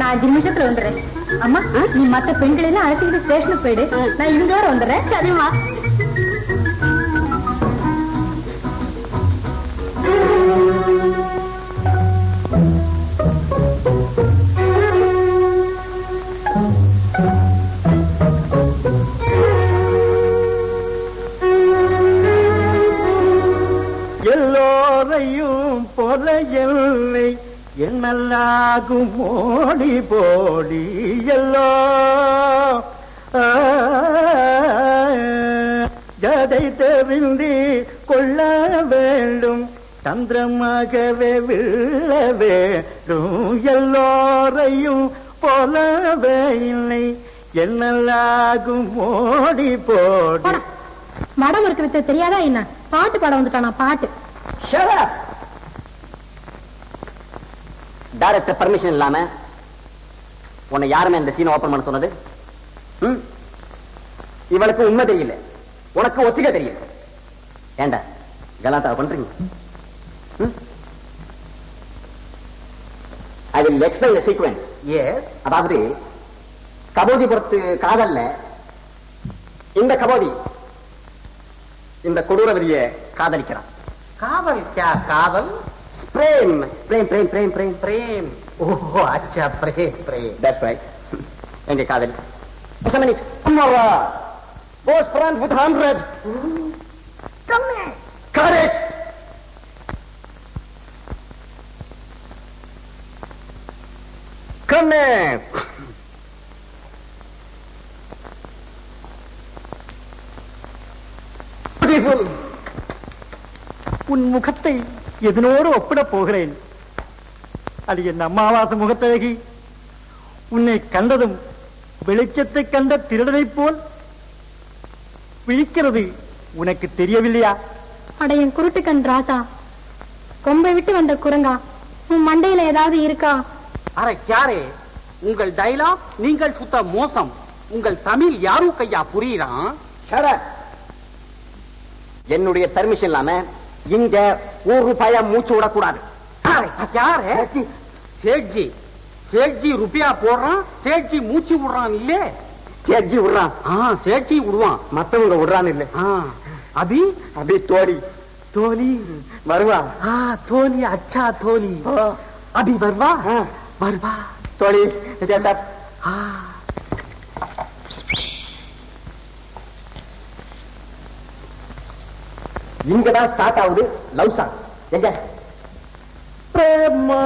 நான் 5 நிமிஷத்துல வந்துடுறேன். அம்மா, நீ மத்த பெண்கள் எல்லாம் அழைச்சிக்கிட்டு ஸ்டேஷனுக்கு போயிடு. நான் இங்கோட வந்துடுறேன். சரிம்மா. எல்லோரையும் போல எல்லை என்னல்லாகும் ஓடி போடி எல்லோ ஜதை தெரிந்து கொள்ள வேண்டும் சந்திரமாகவே விழ வேண்டும் எல்லோரையும் போலவே இல்லை என்னல்லாகும் ஓடி போடி. மடம் இருக்க வித்த தெரியாதா என்ன? பாட்டு பாட வந்துட்டானா? பாட்டு. டைரக்டர் பர்மிஷன் இல்லாம உன்னை யாருமே இந்த சீனை ஓபன் பண்ண சொன்னது? இவளுக்கு உண்மை தெரியல, உனக்கு ஒத்திகை தெரியல. ஏண்டா கலாட்டா பண்றீங்க? I will explain the sequence. Yes. அதாவது கபோதிபுரத்து காதல்ல இந்த கபோதி இந்த கொடூரவரிய காதலிக்கிறான். காதல் क्या காதல்? प्रेम प्रेम प्रेम प्रेम प्रेम प्रेम. ओह अच्छा प्रेम प्रेम. That's right. எங்க காதல்? Just a minute. Tomorrow. Both friends with 100. Come here. Correct. Come here. Beautiful. உன் முகத்தை எதனோடு ஒப்பிட போகிறேன். அது என் அம்மாவாச முகத்தழகி. உன்னை கண்டதும் வெளிச்சத்தை கண்ட திருடனை போல் விழிக்கிறது. உனக்கு தெரியவில்லையா? அடையன் குருட்டு கண் ராசா, கொம்பை விட்டு வந்த குரங்கா, உன் மண்டையில ஏதாவது இருக்கா? அரே யாரே, உங்கள் டைலாக் நீங்கள் சுத்த மோசம். உங்கள் தமிழ் யாரும் கையா புரியுறான்? என்னுடைய பர்மிஷன் இல்லாம இங்க ₹1 மூச்சு விடக்கூடாது. சேட்ஜி சேட்ஜி ரூபியா போடுறான், சேட்ஜி மூச்சு விடுறான். இல்ல சேட்ஜி விடுறான். சேட்ஜி விடுவான், மத்தவங்க விடுறான். இல்ல அபி அபி தோழி தோழி வருவா. தோழி அச்சா தோழி அபி வருவா. வருவா தோழி. இங்கதான் ஸ்டார்ட் ஆகுது லவ் சாங். எங்க பிரேமா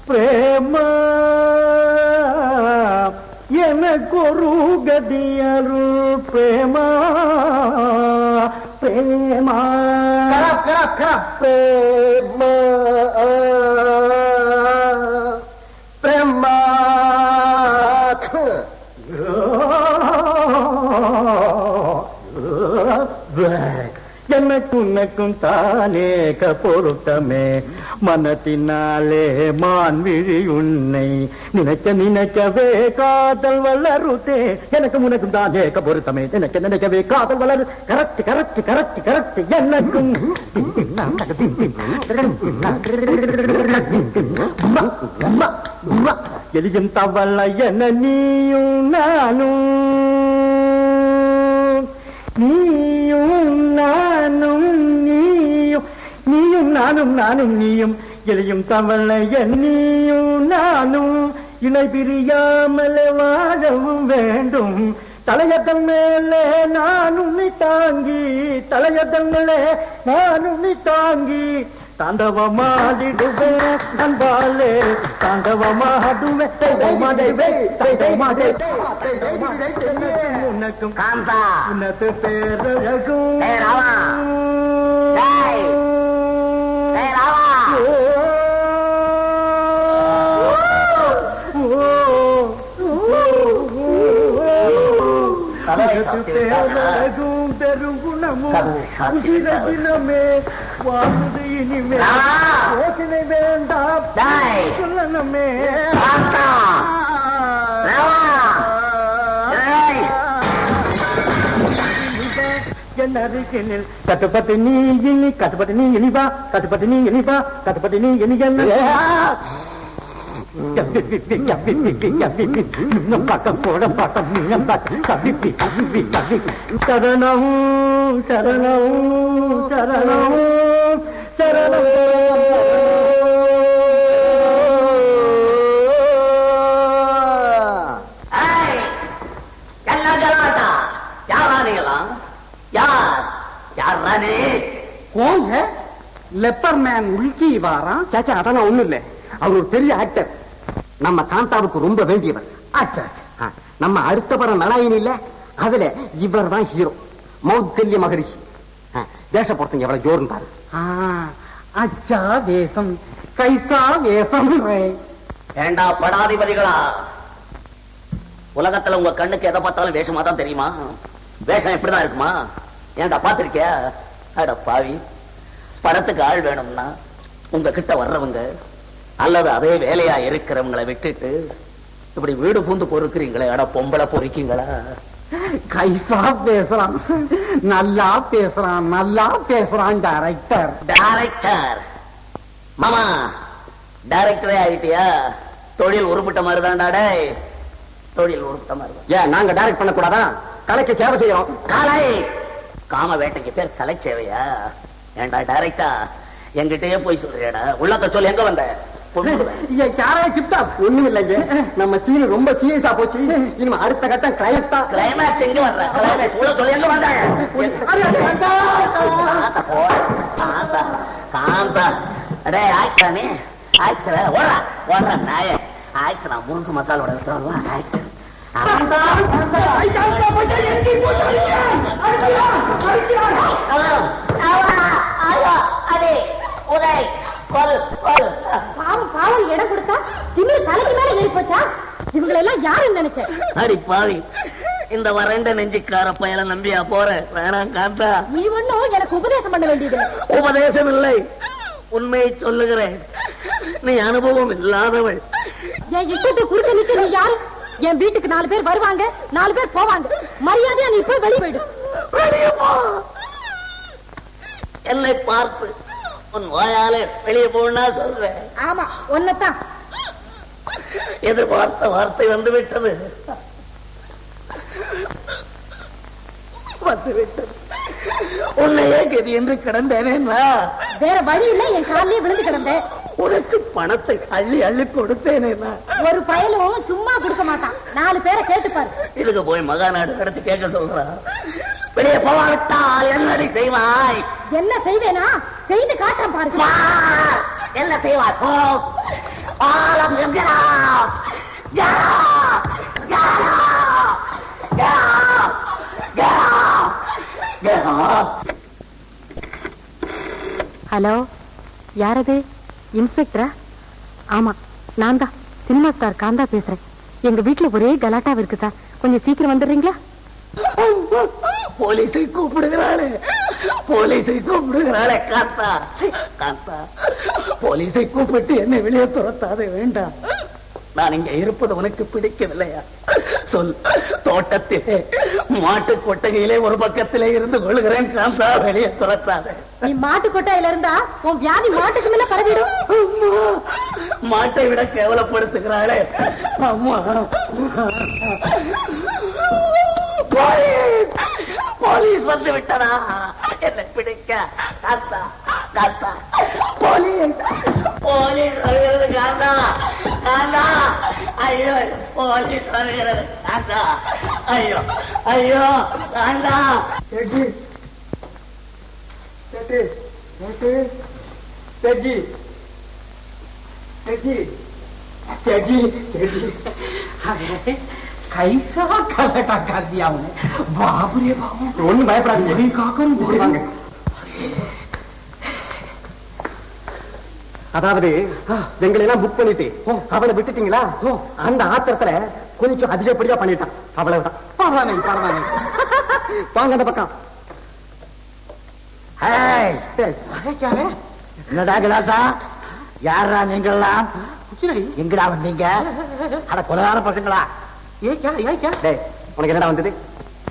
பிரேமா எனக்கு ஒரு கதியரு பிரேமா பிரேமா பிரேமா பிரேமா எனக்கு உனக்கும் தானேக பொருத்தமே மனத்தினாலே மான் விழி உன்னை நினைக்க நினைக்கவே காதல் வளருதே. எனக்கு உனக்கும் தானேக பொருத்தமே நினைக்க நினைக்கவே காதல் வளரு. Correct correct correct correct. எனக்கும் எலியும் தவள என நீயும் நானும் நீயும் நானும் நீயும் நீயும் நானும் நானும் நீயும் எலியும் தவள நீயும் நானும் இணை பிரியாமலே வாழவும் வேண்டும். தலையதன் மேலே நானும் நீ தாங்கி, தலையதன் மேலே நானும் நீ தாங்கி தாண்டவமாடிடுவே அன்பாலே தாண்டவமாடுவே உனக்கும் உனக்கு பேரழகும் பேரழகும் பெருங்குணமும் உதிரகினமே வாழ்ந்து இனிமே யோசனை வேண்டாம் சொல்லணுமே. என்னருகினில் கட்டுப்பட்டு நீ இனி கட்டுப்பட்டு நீ இனிவா கட்டுப்பட்டு நீ இனிவா கட்டுப்பட்டு நீ இனி என்ன பக்கம் போட பக்கம் சரணம் சரணம் சரணம் சரணம். कौन है लेपर मैन उल्की वारा? சாச்சா அதெல்லாம் ஒண்ணும் இல்ல, அவர் ஒரு பெரிய ஆக்டர், நம்ம காந்தாவுக்கு ரொம்ப வேண்டியவர். अच्छा अच्छा, நம்ம அடுத்த படம் நலாயினி இல்ல, அதுல இவர் தான் ஹீரோ, மௌத்தல்ய மகரிஷி. தேச பொறுத்தங்க எவ்வளவு ஜோர்னு பாரு. अच्छा வேஷம் கைசா வேஷம். ஏண்டா படாதிபதிகளா, உலகத்துல உங்க கண்ணுக்கு எதை பார்த்தாலும் வேஷமா தான் தெரியுமா? வேஷம் எப்படிதான் இருக்குமா? ஏண்டா பாத்திருக்கியா? அட பாவி, படத்துக்கு ஆள் வேணும்னா உங்க கிட்ட வர்றவங்க அல்லது அதே வேலையா இருக்கிறவங்களை விட்டுட்டு இப்படி வீடு பூந்து பொறுக்கிறீங்களே, அட பொம்பளை பொறுக்கீங்களா? கைசா பேசுறான், நல்லா பேசுறான், நல்லா பேசுறான் டைரக்டர். டைரக்டர் மாமா, டைரக்டரே ஆயிட்டியா? தொழில் உருப்பிட்ட மாதிரிதான் டாடே, தொழில் உருப்பிட்ட மாதிரி. ஏன் நாங்க டைரக்ட் பண்ண கூடாதா? கலைக்கு சேவை செய்யறோம். காலை காம வேட்டைக்கு பேர் கலை சேவையா? ஏண்டா டைரக்டா, என்கிட்டயே போய் சொல்றியாடா? உள்ளக்க சொல்லி எங்க வந்த? ஒண்ணும் இல்லைங்க, நம்ம சீனு ரொம்ப சீரியஸா போச்சு. இனிமே அடுத்த கட்டம் கிளைமேக்ஸ் தான். கிளைமேக்ஸ் எங்க வர்ற? கிளைமேக்ஸ் உள்ள சொல்லி எங்க வந்த? காந்தா அடே ஆக்டரானே, ஆக்டரா ஓடா ஓடுற நாய ஆக்டரா, முறுக்கு மசாலோட ஆக்டர். பாவம் இடம் கொடுத்தா திமிரு தலைக்கு மேல ஏறி போச்சா? இவங்களை எல்லாம் யாருன்னு நினைச்சேன்? அடி பாவி, இந்த வறண்ட நெஞ்சுக்கார பயல நம்பியா போற? வேணாம் காந்தா, நீ ஒண்ணும் எனக்கு உபதேசம் பண்ண வேண்டியது. உபதேசம் இல்லை, உண்மையை சொல்லுகிறேன். நீ அனுபவம் இல்லாதவள். என் இஷ்டத்தை குறுக்க நிக்க நீ யாரு? என் வீட்டுக்கு 4 பேர் வருவாங்க, 4 பேர் போவாங்க. மரியாதையா நீ போய் வெளியே போயிடு. வெளியே போ. என்னை பார்த்து உன் வாயாலே வெளியே போனா சொல்றேன். ஆமா, ஒன்னதான். எதிர்பார்த்த வார்த்தை வந்து விட்டது, வந்து விட்டது. உன்னையே கதி என்று கிடந்தேனே, வேற வழி இல்ல, என் காலிலே விழுந்து கிடந்தேன். உனக்கு பணத்தை அள்ளி அள்ளி கொடுத்தேனே. ஒரு பயலும் சும்மா கொடுக்க மாட்டான், 4 பேரை கேட்டுப்பாரு. இதுக்கு போய் மகாநாடு நடத்தி கேட்க சொல்றான். வெளியே போவாவிட்டால் என்னடி செய்வாய்? என்ன செய்வேனா? செய்து காட்டான் பாருங்க. என்ன செய்வாய்? போ. ஆலம் என்கிறா. ஹலோ, யாரது? இன்ஸ்பெக்டரா? ஆமா, நான் தான் சினிமா ஸ்டார் காந்தா பேசுறேன். எங்க வீட்டுல ஒரே கலாட்டாவா இருக்கு சார், கொஞ்சம் சீக்கிரம் வந்துடுறீங்களா? போலீஸை கூப்பிடுகிறாளே, போலீஸை கூப்பிடுகிறாளே. காந்தா, காந்தா, போலீஸை கூப்பிட்டு என்னை வெளியே துரத்தாதே. வேண்டாம், நான் இங்க இருப்பது உனக்கு பிடிக்கவில்லையா? சொல். தோட்டத்திலே மாட்டு கொட்டகையிலே ஒரு பக்கத்திலே இருந்து கொள்கிறேன். காந்தா, வெளியே துரத்தாதே. நீ மாட்டு கொட்டையில இருந்தா உன் வியாதி மாட்டுக்கு மேல பரவிடும். மாட்டை விட கேவலப்படுத்துகிறாளே அம்மா. போலீஸ், போலீஸ் வந்து விட்டதா? என்னை பிடிக்க. காந்தா, காந்தா, போலீஸ், போலீஸ் வருகிறது. காந்தா, காந்தா, ஐயோ, போலீஸ் வருகிறது. காந்தா, ஐயோ, ஐயோ, காந்தா. செட்டி செட்டி செட்டி செட்டி செட்டி செட்டி செட்டி கைசா கலட்டா कर दिया उन्हें. बाप रे बाप, ஒண்ணும் பயப்படாதீங்க. காக்கணும். அதாவது எங்களை எல்லாம் புக் பண்ணிட்டு அவளை விட்டுட்டீங்களா? அந்த ஆத்திரத்துல கொஞ்சம் அதிகப்படியா பண்ணிட்டான், அவ்வளவுதான். பரவாயில்லை, பரவாயில்லை. வாங்க அந்த பக்கம். என்னடா கிளாசா, யாரா நீங்கெல்லாம்? எங்கடா வந்தீங்க? அட கொலகார பசங்களா? டேய், உனக்கு என்னடா வந்தது?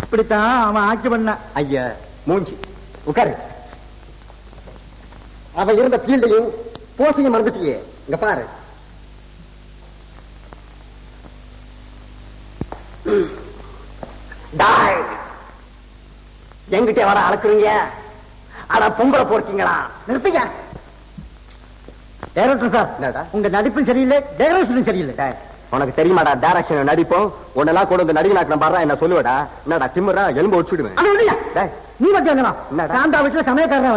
இப்படித்தான் அவன் ஆட்சி பண்ண. ஐயா மூஞ்சி, உட்காரு. அவ இருந்த ஃபீல்டையும் போஸையும் மறந்துட்டியே. இங்க பாரு, டாய் எங்கிட்ட வர அளக்குறீங்க? அட பொம்பளை போறீங்களா? நிறுத்திக்க. டைரக்டர் சார், உங்க நடிப்பும் சரியில்லை, டெக்கரேஷனும் சரியில்லை. உனக்கு தெரியுமாடா டைரக்ஷன் நடிப்போம். உன்னெல்லாம் கூட வந்து நடிகை நாட்டம் பாடுறா என்ன சொல்லுவடா? என்னடா திமுறா எலும்பு ஒடிச்சுடுவேன். நீ மட்டும் சாந்தா வீட்டுல சமயக்காரன்